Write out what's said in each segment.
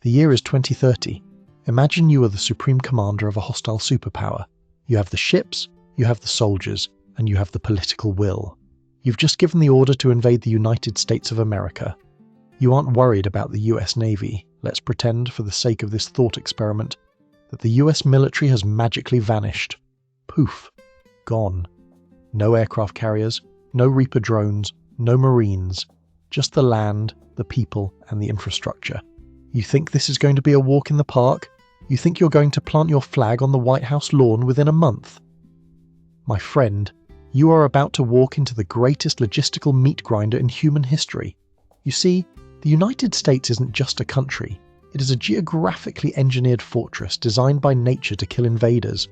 The year is 2030. Imagine you are the supreme commander of a hostile superpower. You have the ships, you have the soldiers, and you have the political will. You've just given the order to invade the United States of America. You aren't worried about the US Navy. Let's pretend, for the sake of this thought experiment, that the US military has magically vanished. Poof. Gone. No aircraft carriers, no Reaper drones, no Marines. Just the land, the people, and the infrastructure. You think this is going to be a walk in the park? You think you're going to plant your flag on the White House lawn within a month? My friend, you are about to walk into the greatest logistical meat grinder in human history. You see, the United States isn't just a country. It is a geographically engineered fortress designed by nature to kill invaders.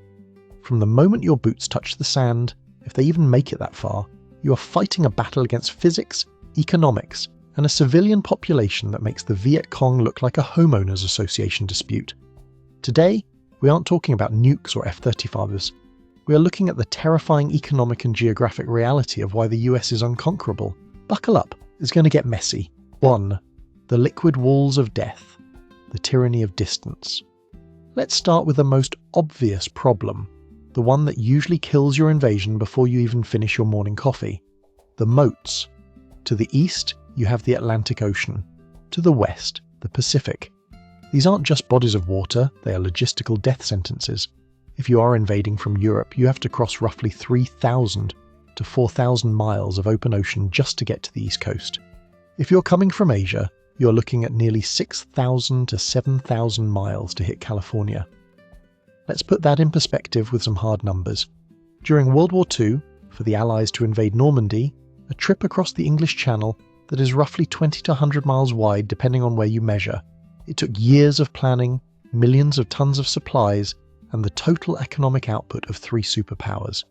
From the moment your boots touch the sand, if they even make it that far, you are fighting a battle against physics, economics, and a civilian population that makes the Viet Cong look like a homeowners association dispute. Today, we aren't talking about nukes or F-35s. We are looking at the terrifying economic and geographic reality of why the US is unconquerable. Buckle up, it's going to get messy. 1. The liquid walls of death. The tyranny of distance. Let's start with the most obvious problem. The one that usually kills your invasion before you even finish your morning coffee. The moats. To the east, you have the Atlantic Ocean. To the west, the Pacific. These aren't just bodies of water, they are logistical death sentences. If you are invading from Europe, you have to cross roughly 3,000 to 4,000 miles of open ocean just to get to the east coast. If you're coming from Asia, you're looking at nearly 6,000 to 7,000 miles to hit California. Let's put that in perspective with some hard numbers. During World War II, for the Allies to invade Normandy, a trip across the English Channel that is roughly 20 to 100 miles wide depending on where you measure. It took years of planning, millions of tons of supplies, and the total economic output of 3 superpowers.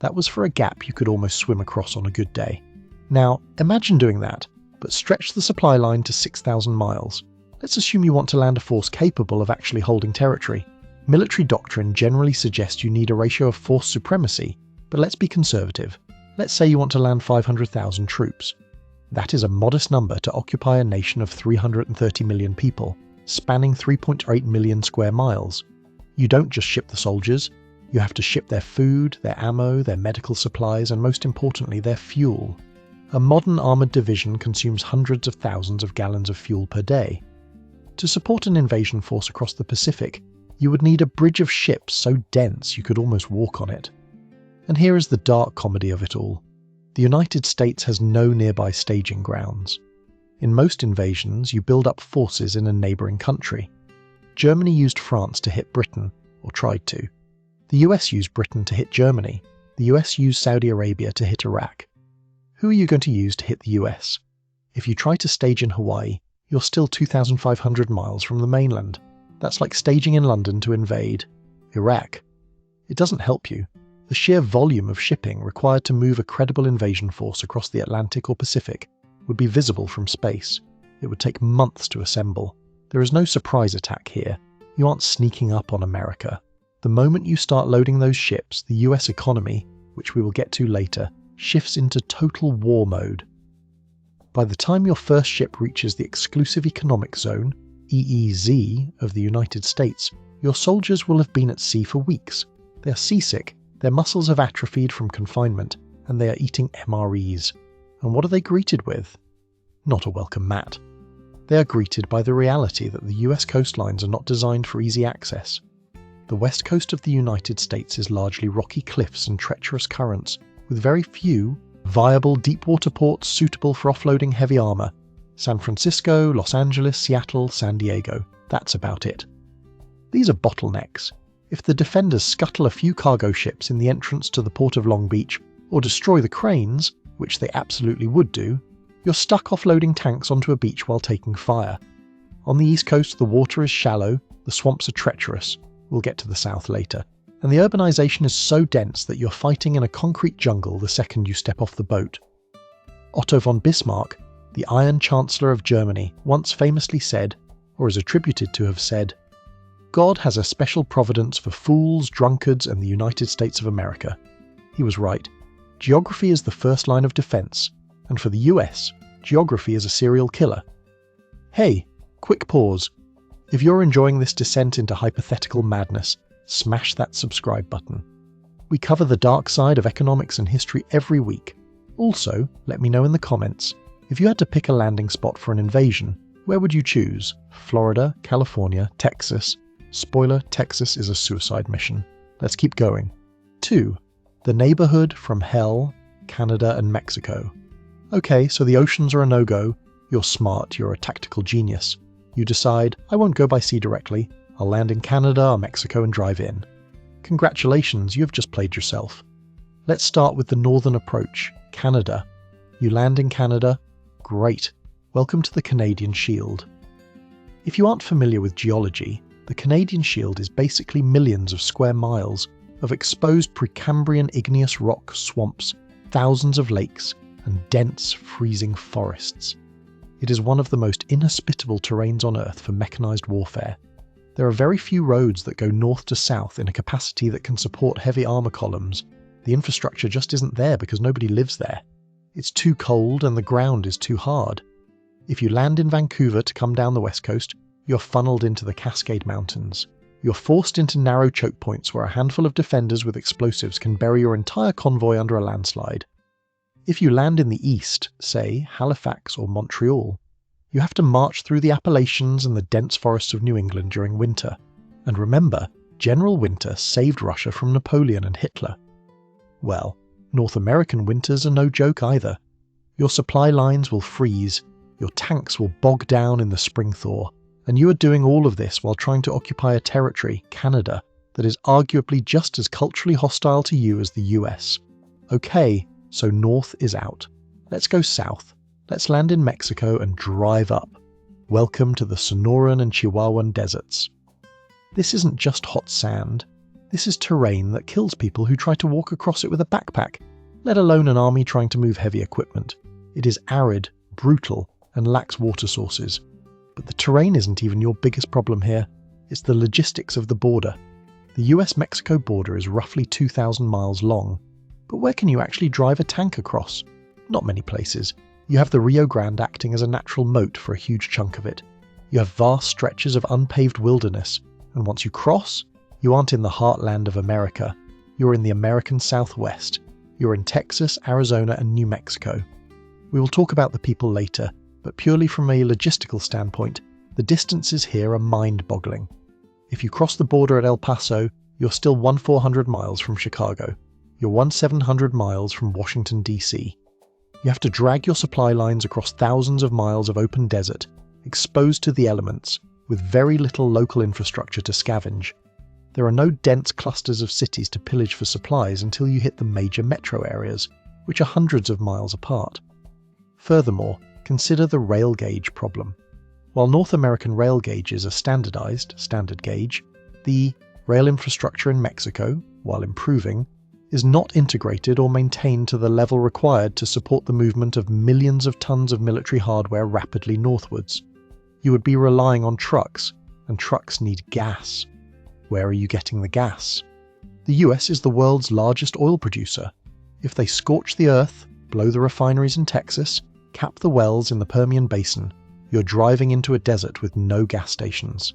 That was for a gap you could almost swim across on a good day. Now, imagine doing that, but stretch the supply line to 6,000 miles. Let's assume you want to land a force capable of actually holding territory. Military doctrine generally suggests you need a ratio of force supremacy, but let's be conservative. Let's say you want to land 500,000 troops. That is a modest number to occupy a nation of 330 million people, spanning 3.8 million square miles. You don't just ship the soldiers, you have to ship their food, their ammo, their medical supplies, and most importantly, their fuel. A modern armoured division consumes hundreds of thousands of gallons of fuel per day. To support an invasion force across the Pacific, you would need a bridge of ships so dense you could almost walk on it. And here is the dark comedy of it all. The United States has no nearby staging grounds. In most invasions, you build up forces in a neighbouring country. Germany used France to hit Britain, or tried to. The US used Britain to hit Germany. The US used Saudi Arabia to hit Iraq. Who are you going to use to hit the US? If you try to stage in Hawaii, you're still 2,500 miles from the mainland. That's like staging in London to invade Iraq. It doesn't help you. The sheer volume of shipping required to move a credible invasion force across the Atlantic or Pacific would be visible from space. It would take months to assemble. There is no surprise attack here. You aren't sneaking up on America. The moment you start loading those ships, the US economy, which we will get to later, shifts into total war mode. By the time your first ship reaches the exclusive economic zone, EEZ, of the United States, your soldiers will have been at sea for weeks. They are seasick. Their muscles have atrophied from confinement, and they are eating MREs. And what are they greeted with? Not a welcome mat. They are greeted by the reality that the US coastlines are not designed for easy access. The west coast of the United States is largely rocky cliffs and treacherous currents, with very few viable deep-water ports suitable for offloading heavy armour. San Francisco, Los Angeles, Seattle, San Diego. That's about it. These are bottlenecks. If the defenders scuttle a few cargo ships in the entrance to the port of Long Beach, or destroy the cranes, which they absolutely would do, you're stuck offloading tanks onto a beach while taking fire. On the east coast, the water is shallow, the swamps are treacherous. We'll get to the south later. And the urbanisation is so dense that you're fighting in a concrete jungle the second you step off the boat. Otto von Bismarck, the Iron Chancellor of Germany, once famously said, or is attributed to have said, "God has a special providence for fools, drunkards, and the United States of America." He was right. Geography is the first line of defence, and for the US, geography is a serial killer. Hey, quick pause. If you're enjoying this descent into hypothetical madness, smash that subscribe button. We cover the dark side of economics and history every week. Also, let me know in the comments, if you had to pick a landing spot for an invasion, where would you choose? Florida, California, Texas? Spoiler, Texas is a suicide mission. Let's keep going. 2. The neighborhood from hell, Canada and Mexico. Okay, so the oceans are a no-go. You're smart, you're a tactical genius. You decide, I won't go by sea directly, I'll land in Canada or Mexico and drive in. Congratulations, you've just played yourself. Let's start with the northern approach, Canada. You land in Canada? Great. Welcome to the Canadian Shield. If you aren't familiar with geology, the Canadian Shield is basically millions of square miles of exposed Precambrian igneous rock swamps, thousands of lakes, and dense, freezing forests. It is one of the most inhospitable terrains on Earth for mechanized warfare. There are very few roads that go north to south in a capacity that can support heavy armor columns. The infrastructure just isn't there because nobody lives there. It's too cold and the ground is too hard. If you land in Vancouver to come down the west coast, you're funneled into the Cascade Mountains. You're forced into narrow choke points where a handful of defenders with explosives can bury your entire convoy under a landslide. If you land in the east, say Halifax or Montreal, you have to march through the Appalachians and the dense forests of New England during winter. And remember, General Winter saved Russia from Napoleon and Hitler. Well, North American winters are no joke either. Your supply lines will freeze, your tanks will bog down in the spring thaw, and you are doing all of this while trying to occupy a territory, Canada, that is arguably just as culturally hostile to you as the US. Okay, so north is out. Let's go south. Let's land in Mexico and drive up. Welcome to the Sonoran and Chihuahuan deserts. This isn't just hot sand. This is terrain that kills people who try to walk across it with a backpack, let alone an army trying to move heavy equipment. It is arid, brutal, and lacks water sources. But the terrain isn't even your biggest problem here. It's the logistics of the border. The US-Mexico border is roughly 2,000 miles long. But where can you actually drive a tank across? Not many places. You have the Rio Grande acting as a natural moat for a huge chunk of it. You have vast stretches of unpaved wilderness, and once you cross, you aren't in the heartland of America. You're in the American Southwest. You're in Texas, Arizona, and New Mexico. We will talk about the people later, but purely from a logistical standpoint, the distances here are mind-boggling. If you cross the border at El Paso, you're still 1,400 miles from Chicago. You're 1,700 miles from Washington, D.C. You have to drag your supply lines across thousands of miles of open desert, exposed to the elements, with very little local infrastructure to scavenge. There are no dense clusters of cities to pillage for supplies until you hit the major metro areas, which are hundreds of miles apart. Furthermore, consider the rail gauge problem. While North American rail gauges are standardized, standard gauge, the rail infrastructure in Mexico, while improving, is not integrated or maintained to the level required to support the movement of millions of tons of military hardware rapidly northwards. You would be relying on trucks, and trucks need gas. Where are you getting the gas? The US is the world's largest oil producer. If they scorch the earth, blow the refineries in Texas, cap the wells in the Permian Basin, you're driving into a desert with no gas stations.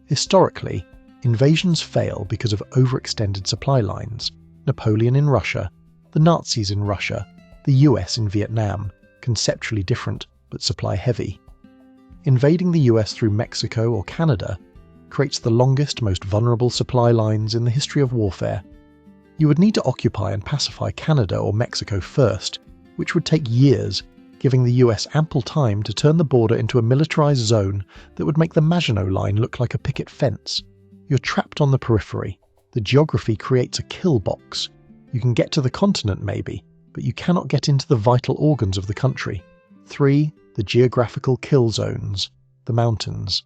Historically, invasions fail because of overextended supply lines. Napoleon in Russia, the Nazis in Russia, the US in Vietnam, conceptually different but supply heavy. Invading the US through Mexico or Canada creates the longest, most vulnerable supply lines in the history of warfare. You would need to occupy and pacify Canada or Mexico first, which would take years, giving the US ample time to turn the border into a militarized zone that would make the Maginot Line look like a picket fence. You're trapped on the periphery. The geography creates a kill box. You can get to the continent maybe, but you cannot get into the vital organs of the country. 3. The geographical kill zones, the mountains.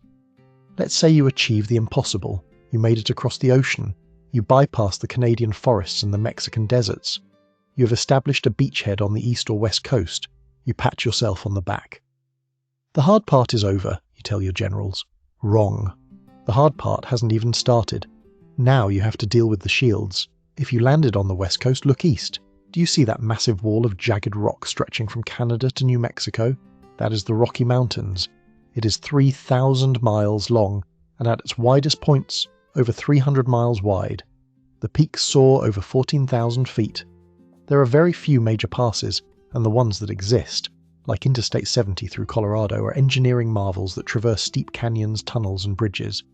Let's say you achieve the impossible. You made it across the ocean. You bypass the Canadian forests and the Mexican deserts. You have established a beachhead on the east or west coast. You pat yourself on the back. The hard part is over, you tell your generals. Wrong. The hard part hasn't even started. Now you have to deal with the shields. If you landed on the west coast, look east. Do you see that massive wall of jagged rock stretching from Canada to New Mexico? That is the Rocky Mountains. It is 3,000 miles long and at its widest points, over 300 miles wide. The peaks soar over 14,000 feet. There are very few major passes, and the ones that exist, like Interstate 70 through Colorado, are engineering marvels that traverse steep canyons, tunnels, and bridges.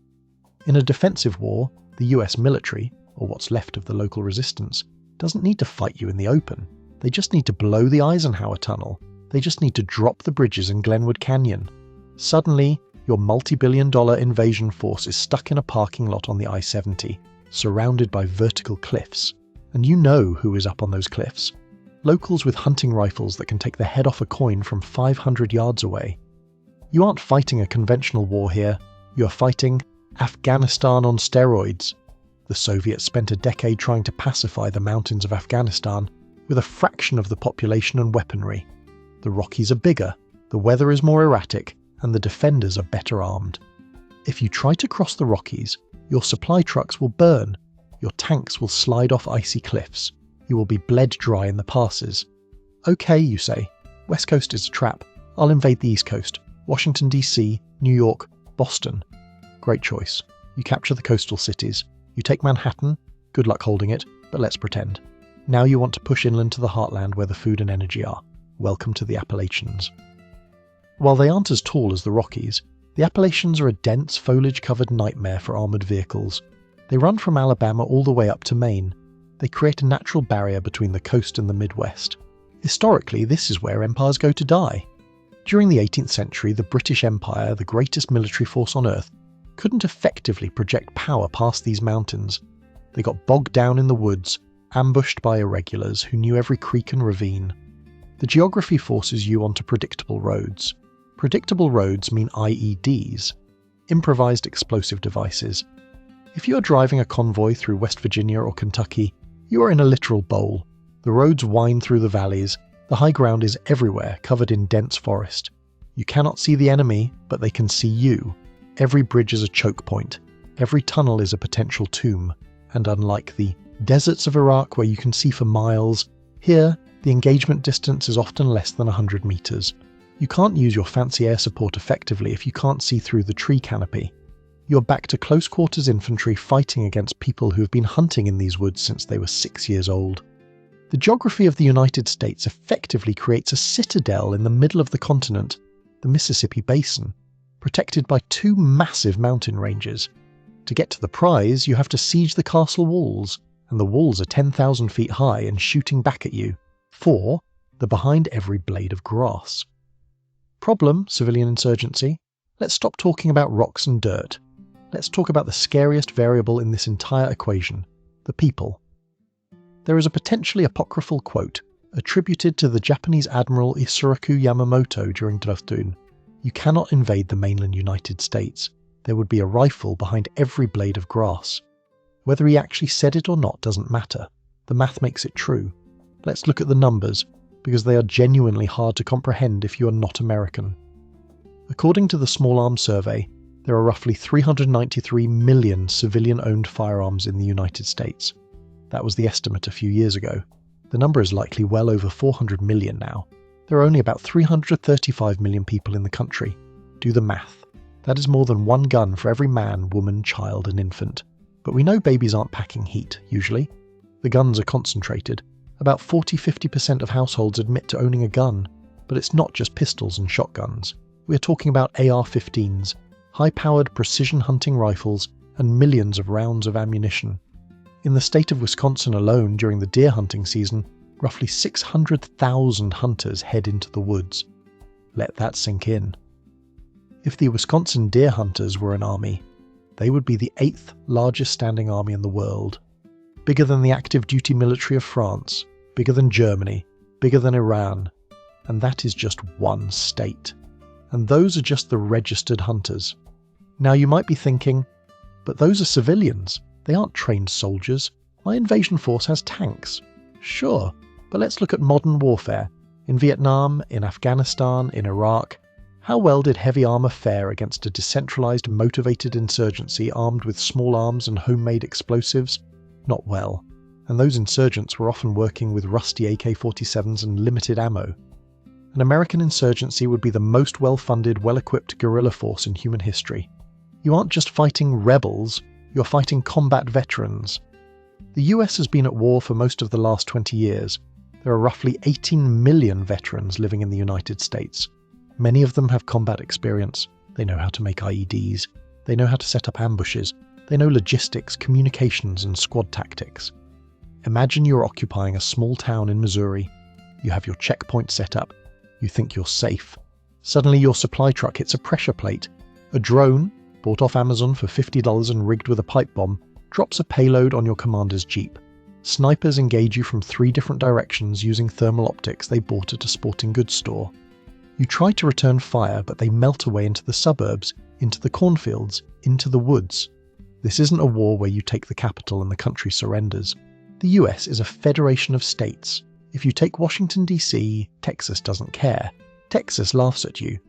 In a defensive war, the US military, or what's left of the local resistance, doesn't need to fight you in the open. They just need to blow the Eisenhower Tunnel. They just need to drop the bridges in Glenwood Canyon. Suddenly, your multi-billion-dollar invasion force is stuck in a parking lot on the I-70, surrounded by vertical cliffs. And you know who is up on those cliffs. Locals with hunting rifles that can take the head off a coin from 500 yards away. You aren't fighting a conventional war here. You're fighting Afghanistan on steroids. The Soviets spent a decade trying to pacify the mountains of Afghanistan with a fraction of the population and weaponry. The Rockies are bigger, the weather is more erratic, and the defenders are better armed. If you try to cross the Rockies, your supply trucks will burn, your tanks will slide off icy cliffs, you will be bled dry in the passes. Okay, you say, West Coast is a trap, I'll invade the East Coast, Washington DC, New York, Boston. Great choice. You capture the coastal cities. You take Manhattan, good luck holding it, but let's pretend. Now you want to push inland to the heartland where the food and energy are. Welcome to the Appalachians. While they aren't as tall as the Rockies, the Appalachians are a dense, foliage-covered nightmare for armoured vehicles. They run from Alabama all the way up to Maine. They create a natural barrier between the coast and the Midwest. Historically, this is where empires go to die. During the 18th century, the British Empire, the greatest military force on Earth, couldn't effectively project power past these mountains. They got bogged down in the woods, ambushed by irregulars who knew every creek and ravine. The geography forces you onto predictable roads. Predictable roads mean IEDs, improvised explosive devices. If you are driving a convoy through West Virginia or Kentucky, you are in a literal bowl. The roads wind through the valleys, the high ground is everywhere, covered in dense forest. You cannot see the enemy, but they can see you. Every bridge is a choke point, every tunnel is a potential tomb, and unlike the deserts of Iraq where you can see for miles, here the engagement distance is often less than 100 meters. You can't use your fancy air support effectively if you can't see through the tree canopy. You're back to close quarters infantry fighting against people who have been hunting in these woods since they were 6 years old. The geography of the United States effectively creates a citadel in the middle of the continent, the Mississippi Basin, protected by two massive mountain ranges. To get to the prize, you have to siege the castle walls, and the walls are 10,000 feet high and shooting back at you. 4. They're behind every blade of grass. Problem, civilian insurgency. Let's stop talking about rocks and dirt. Let's talk about the scariest variable in this entire equation, the people. There is a potentially apocryphal quote, attributed to the Japanese Admiral Isoroku Yamamoto during Draftoon. You cannot invade the mainland United States. There would be a rifle behind every blade of grass. Whether he actually said it or not doesn't matter. The math makes it true. Let's look at the numbers, because they are genuinely hard to comprehend if you are not American. According to the Small Arms Survey, there are roughly 393 million civilian-owned firearms in the United States. That was the estimate a few years ago. The number is likely well over 400 million now. There are only about 335 million people in the country. Do the math. That is more than one gun for every man, woman, child and infant. But we know babies aren't packing heat, usually. The guns are concentrated. About 40-50% of households admit to owning a gun. But it's not just pistols and shotguns. We are talking about AR-15s, high-powered precision hunting rifles, and millions of rounds of ammunition. In the state of Wisconsin alone during the deer hunting season, roughly 600,000 hunters head into the woods. Let that sink in. If the Wisconsin deer hunters were an army, they would be the 8th largest standing army in the world. Bigger than the active duty military of France, bigger than Germany, bigger than Iran. And that is just one state. And those are just the registered hunters. Now you might be thinking, but those are civilians. They aren't trained soldiers. My invasion force has tanks. Sure, but let's look at modern warfare. In Vietnam, in Afghanistan, in Iraq, how well did heavy armour fare against a decentralised, motivated insurgency armed with small arms and homemade explosives? Not well. And those insurgents were often working with rusty AK-47s and limited ammo. An American insurgency would be the most well-funded, well-equipped guerrilla force in human history. You aren't just fighting rebels, you're fighting combat veterans. The US has been at war for most of the last 20 years. There are roughly 18 million veterans living in the United States. Many of them have combat experience. They know how to make IEDs. They know how to set up ambushes. They know logistics, communications, and squad tactics. Imagine you're occupying a small town in Missouri. You have your checkpoint set up. You think you're safe. Suddenly your supply truck hits a pressure plate. A drone, bought off Amazon for $50 and rigged with a pipe bomb, drops a payload on your commander's jeep. Snipers engage you from 3 different directions using thermal optics they bought at a sporting goods store. You try to return fire, but they melt away into the suburbs, into the cornfields, into the woods. This isn't a war where you take the capital and the country surrenders. The US is a federation of states. If you take Washington, D.C., Texas doesn't care. Texas laughs at you.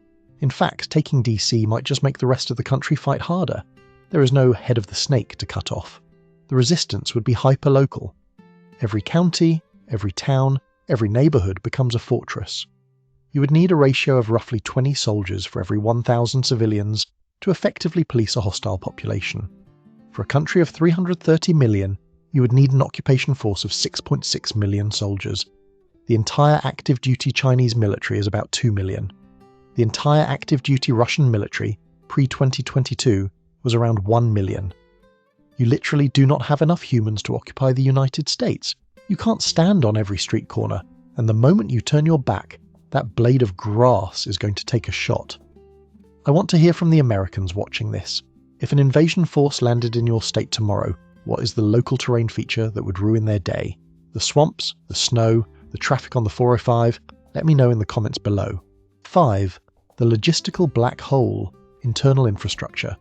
In fact, taking D.C. might just make the rest of the country fight harder. There is no head of the snake to cut off. The resistance would be hyper-local. Every county, every town, every neighbourhood becomes a fortress. You would need a ratio of roughly 20 soldiers for every 1,000 civilians to effectively police a hostile population. For a country of 330 million, you would need an occupation force of 6.6 million soldiers. The entire active duty Chinese military is about 2 million. The entire active duty Russian military, pre-2022, was around 1 million. You literally do not have enough humans to occupy the United States. You can't stand on every street corner, and the moment you turn your back, that blade of grass is going to take a shot. I want to hear from the Americans watching this. If an invasion force landed in your state tomorrow, what is the local terrain feature that would ruin their day? The swamps, the snow, the traffic on the 405? Let me know in the comments below. 5. The logistical black hole, internal infrastructure.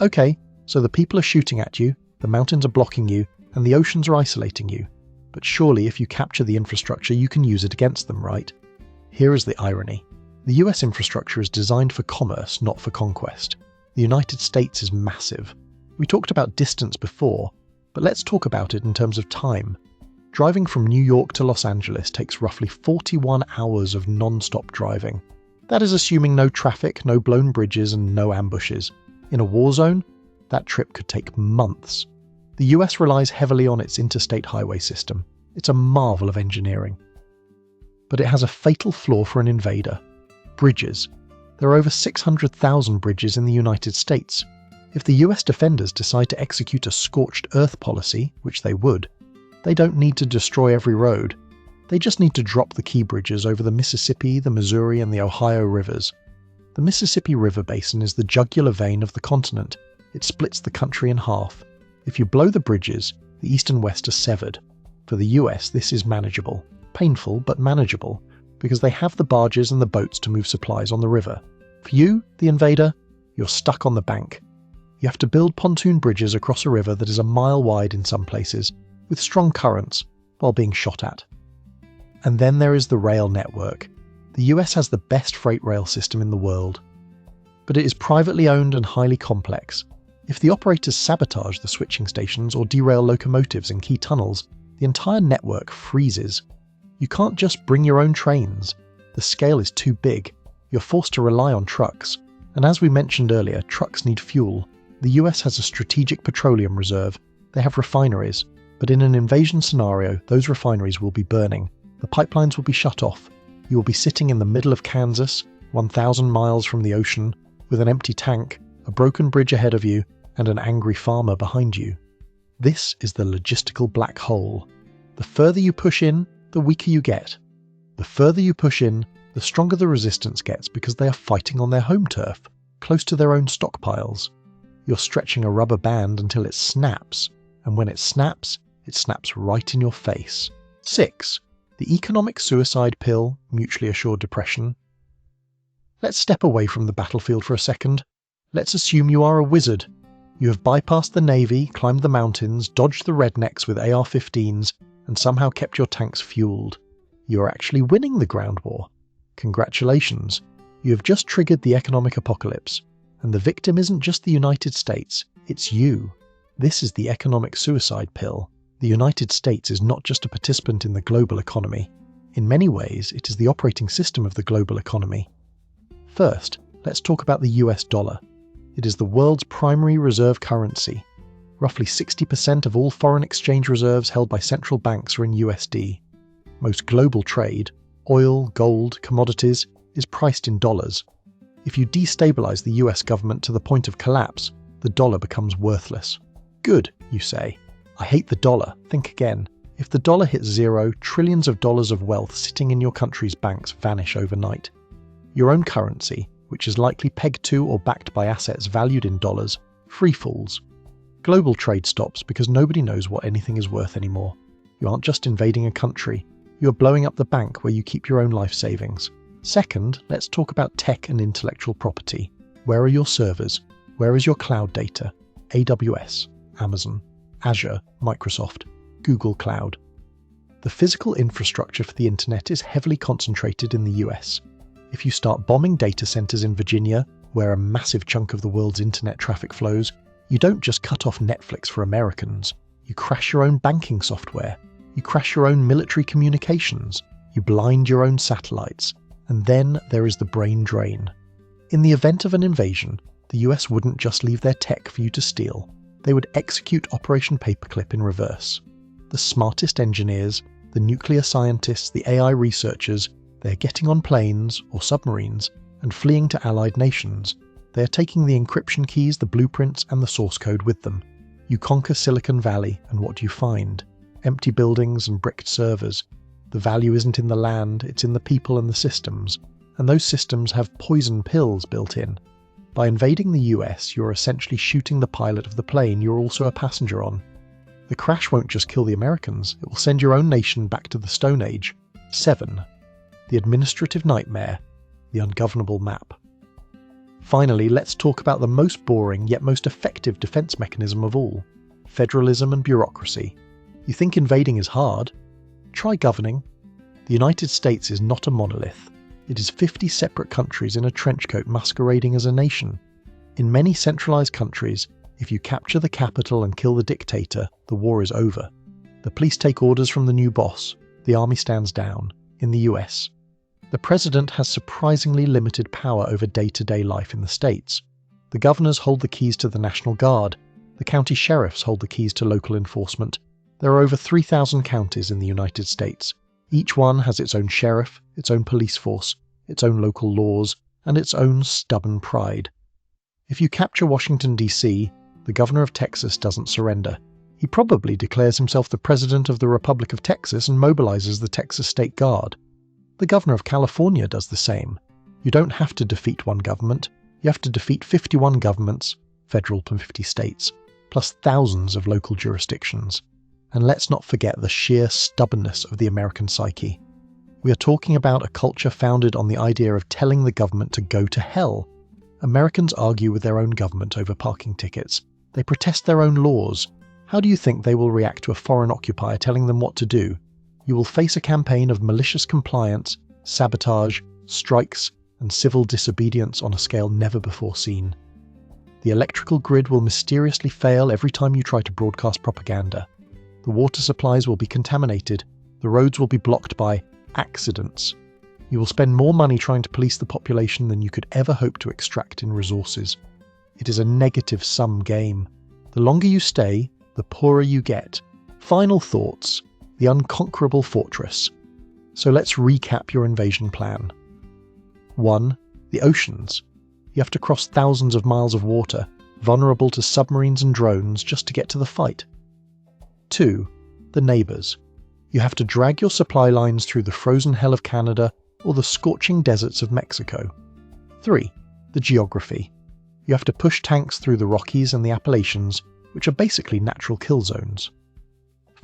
Okay, so the people are shooting at you, the mountains are blocking you, and the oceans are isolating you. But surely if you capture the infrastructure, you can use it against them, right? Here is the irony. The US infrastructure is designed for commerce, not for conquest. The United States is massive. We talked about distance before, but let's talk about it in terms of time. Driving from New York to Los Angeles takes roughly 41 hours of non-stop driving. That is assuming no traffic, no blown bridges, and no ambushes. In a war zone, that trip could take months. The US relies heavily on its interstate highway system. It's a marvel of engineering. But it has a fatal flaw for an invader. Bridges. There are over 600,000 bridges in the United States. If the US defenders decide to execute a scorched earth policy, which they would, they don't need to destroy every road. They just need to drop the key bridges over the Mississippi, the Missouri, and the Ohio rivers. The Mississippi River Basin is the jugular vein of the continent. It splits the country in half. If you blow the bridges, the east and west are severed. For the US, this is manageable. Painful, but manageable, because they have the barges and the boats to move supplies on the river. For you, the invader, you're stuck on the bank. You have to build pontoon bridges across a river that is a mile wide in some places, with strong currents, while being shot at. And then there is the rail network. The US has the best freight rail system in the world. But it is privately owned and highly complex. If the operators sabotage the switching stations or derail locomotives in key tunnels, the entire network freezes. You can't just bring your own trains. The scale is too big. You're forced to rely on trucks. And as we mentioned earlier, trucks need fuel. The US has a strategic petroleum reserve. They have refineries. But in an invasion scenario, those refineries will be burning. The pipelines will be shut off. You will be sitting in the middle of Kansas, 1,000 miles from the ocean, with an empty tank, a broken bridge ahead of you, and an angry farmer behind you. This is the logistical black hole. The further you push in, the weaker you get. The further you push in, the stronger the resistance gets because they are fighting on their home turf, close to their own stockpiles. You're stretching a rubber band until it snaps, and when it snaps right in your face. 6. The economic suicide pill, mutually assured depression. Let's step away from the battlefield for a second. Let's assume you are a wizard. You have bypassed the navy, climbed the mountains, dodged the rednecks with AR-15s, and somehow kept your tanks fueled. You are actually winning the ground war. Congratulations. You have just triggered the economic apocalypse. And the victim isn't just the United States, it's you. This is the economic suicide pill. The United States is not just a participant in the global economy. In many ways, it is the operating system of the global economy. First, let's talk about the US dollar. It is the world's primary reserve currency. Roughly 60% of all foreign exchange reserves held by central banks are in USD. Most global trade, oil, gold, commodities, is priced in dollars. If you destabilize the US government to the point of collapse, the dollar becomes worthless. Good, you say. I hate the dollar. Think again. If the dollar hits zero, trillions of dollars of wealth sitting in your country's banks vanish overnight. Your own currency, which is likely pegged to or backed by assets valued in dollars, free falls. Global trade stops because nobody knows what anything is worth anymore. You aren't just invading a country, you are blowing up the bank where you keep your own life savings. Second, let's talk about tech and intellectual property. Where are your servers? Where is your cloud data? AWS, Amazon, Azure, Microsoft, Google Cloud. The physical infrastructure for the internet is heavily concentrated in the US. If you start bombing data centers in Virginia, where a massive chunk of the world's internet traffic flows, you don't just cut off Netflix for Americans. You crash your own banking software. You crash your own military communications. You blind your own satellites. And then there is the brain drain. In the event of an invasion, the US wouldn't just leave their tech for you to steal. They would execute Operation Paperclip in reverse. The smartest engineers, the nuclear scientists, the AI researchers, they're getting on planes or submarines and fleeing to allied nations. They are taking the encryption keys, the blueprints, and the source code with them. You conquer Silicon Valley, and what do you find? Empty buildings and bricked servers. The value isn't in the land, it's in the people and the systems. And those systems have poison pills built in. By invading the US, you're essentially shooting the pilot of the plane you're also a passenger on. The crash won't just kill the Americans, it will send your own nation back to the Stone Age. 7. The administrative nightmare, the ungovernable map. Finally, let's talk about the most boring yet most effective defense mechanism of all, federalism and bureaucracy. You think invading is hard? Try governing. The United States is not a monolith. It is 50 separate countries in a trenchcoat masquerading as a nation. In many centralized countries, if you capture the capital and kill the dictator, the war is over. The police take orders from the new boss. The army stands down. In the US, the president has surprisingly limited power over day-to-day life in the states. The governors hold the keys to the National Guard. The county sheriffs hold the keys to local enforcement. There are over 3,000 counties in the United States. Each one has its own sheriff, its own police force, its own local laws, and its own stubborn pride. If you capture Washington, D.C., the governor of Texas doesn't surrender. He probably declares himself the president of the Republic of Texas and mobilizes the Texas State Guard. The governor of California does the same. You don't have to defeat one government, you have to defeat 51 governments, federal from 50 states, plus thousands of local jurisdictions. And let's not forget the sheer stubbornness of the American psyche. We are talking about a culture founded on the idea of telling the government to go to hell. Americans argue with their own government over parking tickets. They protest their own laws. How do you think they will react to a foreign occupier telling them what to do? You will face a campaign of malicious compliance, sabotage, strikes, and civil disobedience on a scale never before seen. The electrical grid will mysteriously fail every time you try to broadcast propaganda. The water supplies will be contaminated. The roads will be blocked by accidents. You will spend more money trying to police the population than you could ever hope to extract in resources. It is a negative-sum game. The longer you stay, the poorer you get. Final thoughts. The unconquerable fortress. So let's recap your invasion plan. 1. The oceans. You have to cross thousands of miles of water, vulnerable to submarines and drones just to get to the fight. 2. The neighbours. You have to drag your supply lines through the frozen hell of Canada or the scorching deserts of Mexico. 3. The geography. You have to push tanks through the Rockies and the Appalachians, which are basically natural kill zones.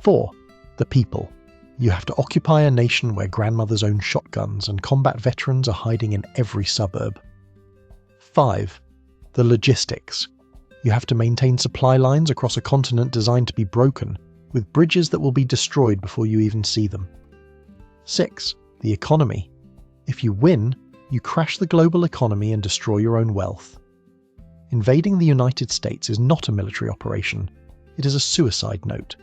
4. The people. You have to occupy a nation where grandmothers own shotguns and combat veterans are hiding in every suburb. 5. The logistics. You have to maintain supply lines across a continent designed to be broken, with bridges that will be destroyed before you even see them. 6. The economy. If you win, you crash the global economy and destroy your own wealth. Invading the United States is not a military operation. It is a suicide note.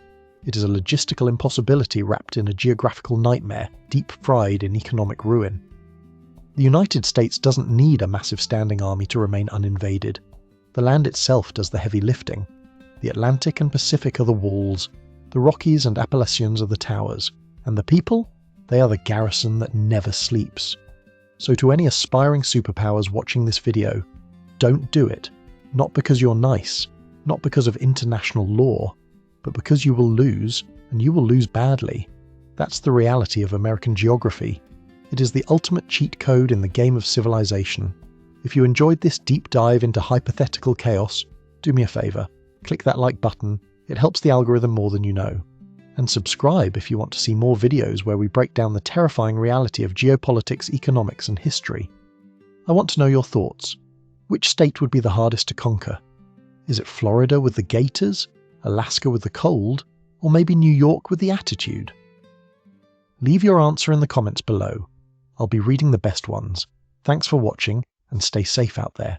It is a logistical impossibility wrapped in a geographical nightmare, deep-fried in economic ruin. The United States doesn't need a massive standing army to remain uninvaded. The land itself does the heavy lifting. The Atlantic and Pacific are the walls, the Rockies and Appalachians are the towers, and the people? They are the garrison that never sleeps. So to any aspiring superpowers watching this video, don't do it. Not because you're nice, not because of international law, but because you will lose, and you will lose badly. That's the reality of American geography. It is the ultimate cheat code in the game of civilization. If you enjoyed this deep dive into hypothetical chaos, do me a favour, click that like button, it helps the algorithm more than you know. And subscribe if you want to see more videos where we break down the terrifying reality of geopolitics, economics and history. I want to know your thoughts. Which state would be the hardest to conquer? Is it Florida with the gators, Alaska with the cold, or maybe New York with the attitude? Leave your answer in the comments below. I'll be reading the best ones. Thanks for watching, and stay safe out there.